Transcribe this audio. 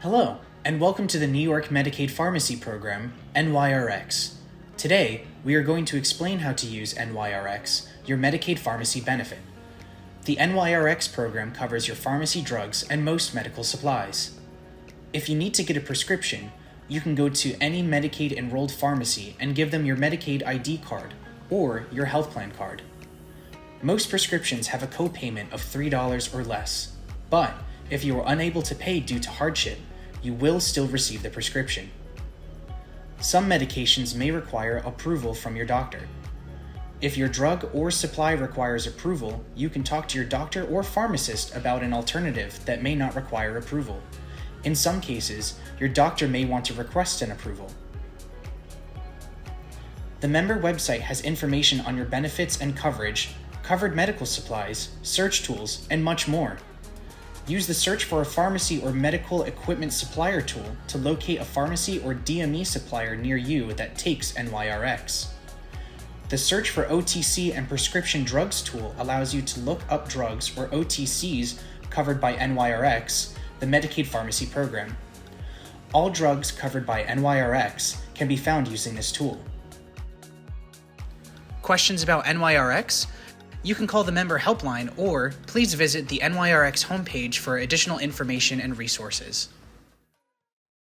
Hello, and welcome to the New York Medicaid Pharmacy program, NYRx. Today, we are going to explain how to use NYRx, your Medicaid pharmacy benefit. The NYRx program covers your pharmacy drugs and most medical supplies. If you need to get a prescription, you can go to any Medicaid-enrolled pharmacy and give them your Medicaid ID card or your health plan card. Most prescriptions have a copayment of $3 or less, but if you are unable to pay due to hardship, you will still receive the prescription. Some medications may require approval from your doctor. If your drug or supply requires approval, you can talk to your doctor or pharmacist about an alternative that may not require approval. In some cases, your doctor may want to request an approval. The member website has information on your benefits and coverage, covered medical supplies, search tools, and much more. Use the Search for a Pharmacy or Medical Equipment Supplier tool to locate a pharmacy or DME supplier near you that takes NYRx. The Search for OTC and Prescription Drugs tool allows you to look up drugs or OTCs covered by NYRx, the Medicaid Pharmacy program. All drugs covered by NYRx can be found using this tool. Questions about NYRx? You can call the member helpline or please visit the NYRx homepage for additional information and resources.